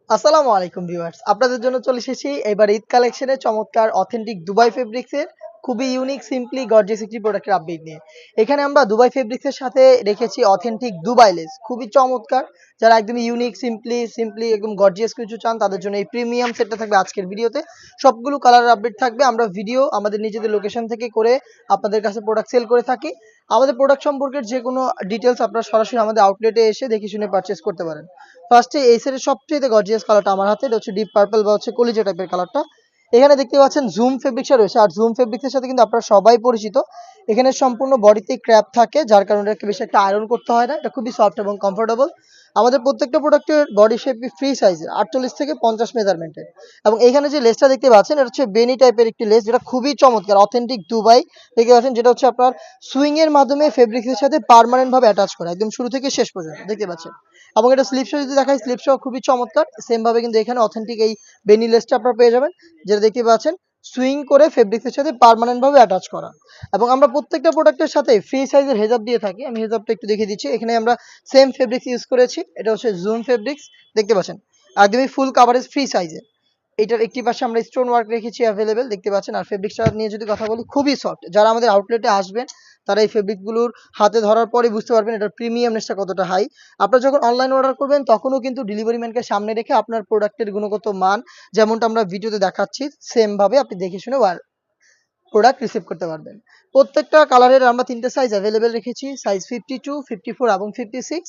আসসালামু আলাইকুম ভিউয়ার্স, আপনাদের জন্য চলে এসেছি এবার ঈদ কালেকশনে চমৎকার অথেন্টিক দুবাই ফেব্রিক্সের খুবই ইউনিক সিম্পলি গর্জিয়াস একটি প্রোডাক্টের আপডেট নিয়ে। এখানে আমরা দুবাই ফেব্রিক্সের সাথে রেখেছি অথেন্টিক দুবাই লেস, খুবই চমৎকার। যারা একদম ইউনিক সিম্পলি একদম গর্জিয়াস কিছু চান তাদের জন্য এই প্রিমিয়াম সেটটা থাকবে আজকের ভিডিওতে। সবগুলো কালার আপডেট থাকবে। আমরা ভিডিও আমাদের নিজেদের লোকেশন থেকে করে আপনাদের কাছে প্রোডাক্ট সেল করে থাকি। আমাদের প্রোডাক্ট সম্পর্কে যে কোনো ডিটেলস আপনারা সরাসরি আমাদের আউটলেটে এসে দেখে শুনে পারচেজ করতে পারেন। ফার্স্টে এই সেটের সবচেয়ে গর্জিয়াস কালারটা আমার হাতে, এটা হচ্ছে ডিপ পার্পল বা হচ্ছে কলিজা টাইপের কালারটা। এখানে দেখতে পাচ্ছেন জুম ফেব্রিক্সটা রয়েছে, আর জুম ফেব্রিক্সের সাথে কিন্তু আপনারা সবাই পরিচিত। এখানে সম্পূর্ণ বডিতে ক্র্যাপ থাকে, যার কারণে এটাকে বেশি একটা আয়রন করতে হয় না। এটা খুবই সফট এবং কমফোর্টেবল। আমাদের প্রত্যেকটা প্রোডাক্টের বডি শেপ ফ্রি সাইজের 48 থেকে 50 মেজারমেন্টের। এবং এখানে যে লেসটা দেখতে পাচ্ছেন এটা হচ্ছে বেনি টাইপের একটি লেস, যেটা খুবই চমৎকার অথেন্টিক দুবাই দেখতে পাচ্ছেন, যেটা হচ্ছে আপনার সুইং এর মাধ্যমে ফেব্রিক্সের সাথে পার্মানেন্ট ভাবে অ্যাটাচ করা একদম শুরু থেকে শেষ পর্যন্ত দেখতে পাচ্ছেন। এবং এটা স্লিপসও যদি দেখাই, স্লিপসও খুবই চমৎকার। সেম ভাবে কিন্তু এখানে অথেন্টিক এই বেনি লেসটা আপনারা পেয়ে যাবেন, যেটা দেখতে পাচ্ছেন সুইং করে ফেব্রিক্সের সাথে পার্মানেন্ট ভাবে অ্যাটাচ করা। এবং আমরা প্রত্যেকটা প্রোডাক্টের সাথে ফ্রি সাইজের হেজাব দিয়ে থাকি। আমি হেজাবটা একটু দেখিয়ে দিচ্ছি। এখানে আমরা সেম ফেব্রিক্স ইউজ করেছি, এটা হচ্ছে জুম ফেব্রিক্স দেখতে পাচ্ছেন, একদমই ফুল কাভারেজ ফ্রি সাইজে। এটার একটি পাশে আমরা স্টোন ওয়ার্ক রেখেছি অ্যাভেলেবেল দেখতে পাচ্ছেন। আর ফেব্রিক্সটা নিয়ে যদি কথা বলি, খুবই সফট। যারা আমাদের আউটলেটে আসবেন তারা এই ফেব্রিকগুলোর হাতে ধরার পরে বুঝতে পারবেন এটার প্রিমিয়ামনেসটা কতটা হাই। আপনারা যখন অনলাইন অর্ডার করবেন তখনও কিন্তু ডেলিভারি ম্যানকে সামনে রেখে আপনার প্রোডাক্টের গুণগত মান যেমনটা আমরা ভিডিওতে দেখাচ্ছি সেম ভাবে আপনি দেখে শুনে প্রোডাক্ট রিসিভ করতে পারবেন। প্রত্যেকটা কালারের আমরা 3টে সাইজ অ্যাভেলেবেল রেখেছি, সাইজ 52, 54 এবং 56।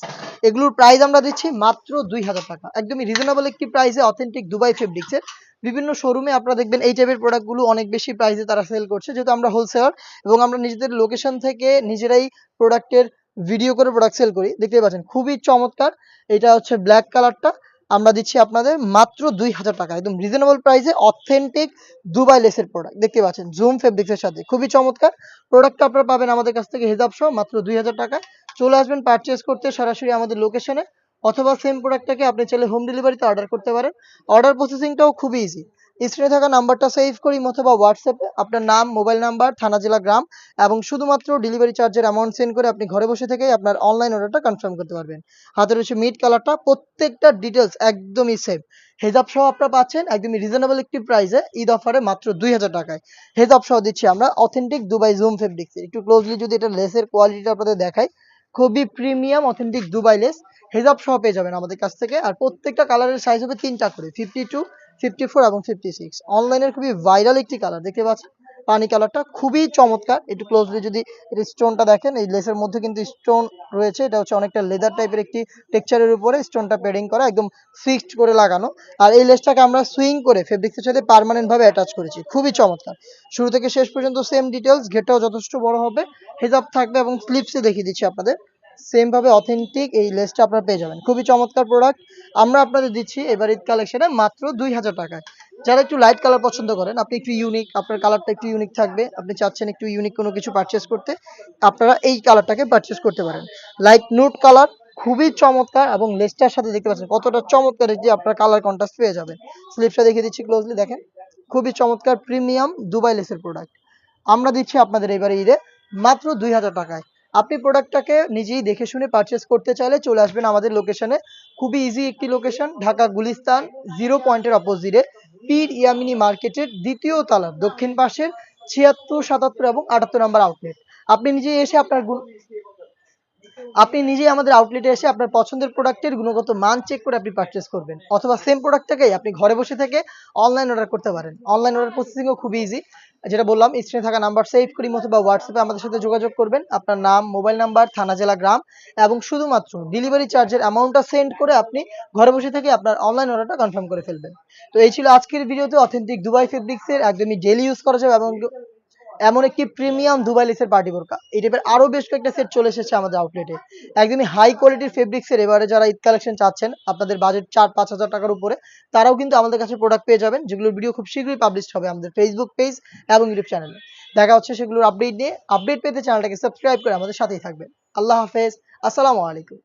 এগুলোর প্রাইস আমরা দিচ্ছি মাত্র 2000 টাকা, একদমই রিজনেবল একটি প্রাইসে অথেন্টিক দুবাই ফেব্রিক্সের। বিভিন্ন শোরুমে আপনারা দেখবেন এই টাইপের প্রোডাক্টগুলো অনেক বেশি প্রাইসে তারা সেল করছে, যেহেতু আমরা হোলসেলার এবং আমরা নিজেদের লোকেশন থেকে নিজেরাই প্রোডাক্টের ভিডিও করে প্রোডাক্ট সেল করি। দেখতে পাচ্ছেন খুবই চমৎকার। এটা হচ্ছে ব্ল্যাক কালারটা, আমরা দিচ্ছি আপনাদের মাত্র 2000 টাকা, একদম রিজনেবল প্রাইসে অথেন্টিক দুবাই লেসের প্রোডাক্ট দেখতে পাচ্ছেন জুম ফেব্রিক্সের সাথে, খুবই চমৎকার। প্রোডাক্টটা আপনারা পাবেন আমাদের কাছ থেকে হেজাব সহ মাত্র 2000 টাকায়। চলে আসবেন পারচেজ করতে সরাসরি আমাদের লোকেশনে, অথবা সেম প্রোডাক্টটাকে আপনি চাইলে হোম ডেলিভারিতে অর্ডার করতে পারেন। অর্ডার প্রসেসিংটাও খুবই ইজি। স্ক্রিনে থাকা নাম্বারটা সেভ করি অথবা হোয়াটসঅ্যাপে আপনার নাম, মোবাইল নাম্বার, থানা, জেলা, গ্রাম এবং শুধুমাত্র ডেলিভারি চার্জের অ্যামাউন্ট সেন্ড করে আপনি ঘরে বসে থেকেই আপনার অনলাইন অর্ডারটা কনফার্ম করতে পারবেন। হাতে রয়েছে মিড কালারটা, প্রত্যেকটা ডিটেলস একদমই সেম। হেজাব সহ আপনারা পাচ্ছেন একদমই রিজনেবল একটি প্রাইসে ঈদ অফারে মাত্র 2000 টাকায়। হেজাব সহ দিচ্ছি আমরা অথেন্টিক দুবাই জুম ফেব্রিক্স। একটু ক্লোজলি যদি এটা লেসের কোয়ালিটিটা আপনাদের দেখাই, খুবই প্রিমিয়াম অথেন্টিক দুবাই লেস। হেজাব সহ পেয়ে যাবেন আমাদের কাছ থেকে। আর প্রত্যেকটা কালারের সাইজ হবে 3টা করে, 52, 54 এবং 56। অনলাইনের খুবই ভাইরাল একটি কালার দেখতে পাচ্ছেন, পানি কালারটা খুবই চমৎকার। একটু ক্লোজলি যদি এর স্টোনটা দেখেন, এই লেসের মধ্যে কিন্তু স্টোন রয়েছে। এটা হচ্ছে অনেকটা লেদার টাইপের একটি টেক্সচারের উপরে স্টোনটা পেডিং করা, একদম ফিক্সড করে লাগানো। আর এই লেসটাকে আমরা সুইং করে ফেব্রিক্সের সাথে পার্মানেন্ট ভাবে অ্যাটাচ করেছি, খুবই চমৎকার। শুরু থেকে শেষ পর্যন্ত সেম ডিটেলস, ঘেরটাও যথেষ্ট বড় হবে, হেজাব থাকবে এবং স্লিপসে দেখিয়ে দিচ্ছি আপনাদের। সেম ভাবে অথেন্টিক এই লেসটা আপনারা পেয়ে যাবেন, খুবই চমৎকার প্রোডাক্ট। আমরা আপনাদের দিচ্ছি এবার ঈদ কালেকশনে মাত্র 2000 টাকায়। যারা একটু লাইট কালার পছন্দ করেন, আপনি একটু ইউনিক, আপনার কালারটা একটু ইউনিক থাকবে, আপনি চাচ্ছেন একটু ইউনিক কোনো কিছু পারচেস করতে, আপনারা এই কালারটাকে পারচেস করতে পারেন। লাইট নুট কালার, খুবই চমৎকার। এবং লেসটার সাথে দেখতে পাচ্ছেন কতটা চমৎকার যে আপনার কালার কন্ট্রাস্ট পেয়ে যাবেন। স্লিপসটা দেখিয়ে দিচ্ছি ক্লোজলি দেখেন, খুবই চমৎকার প্রিমিয়াম দুবাই লেসের প্রোডাক্ট আমরা দিচ্ছি আপনাদের এবারে ঈদে মাত্র 2000 টাকায়। আপনি প্রোডাক্টটাকে নিজেই দেখে শুনে পারচেস করতে চাইলে চলে আসবেন আমাদের লোকেশনে। খুবই ইজি একটি লোকেশন, ঢাকা গুলিস্তান 0 পয়েন্টের অপোজিটে পীর ইয়ামিনী মার্কেটের দ্বিতীয় তলার দক্ষিণ পাশের 76, 77 এবং 78 নম্বর আউটলেট। আপনি নিজেই এসে আপনি নিজেই আমাদের আউটলেটে এসে আপনার পছন্দের প্রোডাক্টের গুণগত মান চেক করে আপনি পারচেস করবেন, অথবা সেম প্রোডাক্টটাকেই আপনি ঘরে বসে থেকে অনলাইন অর্ডার করতে পারেন। অনলাইন অর্ডার প্রসেসিংও খুবই ইজি। যেটা বললাম, স্ক্রিনে থাকা নাম্বার সেভ করি অথবা হোয়াটসঅ্যাপে আমাদের সাথে যোগাযোগ করবেন। আপনার নাম, মোবাইল নাম্বার, থানা, জেলা, গ্রাম এবং শুধুমাত্র ডেলিভারি চার্জের অ্যামাউন্টটা সেন্ড করে আপনি ঘরে বসে থেকে আপনার অনলাইন অর্ডারটা কনফার্ম করে ফেলবেন। তো এই ছিল আজকের ভিডিওতে অথেন্টিক দুবাই ফেব্রিক্সের একদমই ডেইলি ইউজ করা যাবে এবং এমন একটি প্রিমিয়াম দুবাই লেসের পার্টি বোরকা। এই টাইপের আরো বেশ কয়েকটা সেট চলে এসেছে আমাদের আউটলেটে, একদমই হাই কোয়ালিটির ফেব্রিক্সের। এবারে যারা ঈদ কালেকশন চাচ্ছেন, আপনাদের বাজেট 4-5 হাজার টাকার উপরে, তারাও কিন্তু আমাদের কাছে প্রোডাক্ট পেয়ে যাবেন, যেগুলোর ভিডিও খুব শীঘ্রই পাবলিশ হবে আমাদের ফেসবুক পেজ এবং ইউটিউব চ্যানেলে। দেখা হচ্ছে সেগুলোর আপডেট নিয়ে। আপডেট পেতে চ্যানেলটাকে সাবস্ক্রাইব করে আমাদের সাথেই থাকবেন। আল্লাহ হাফেজ, আসসালামু আলাইকুম।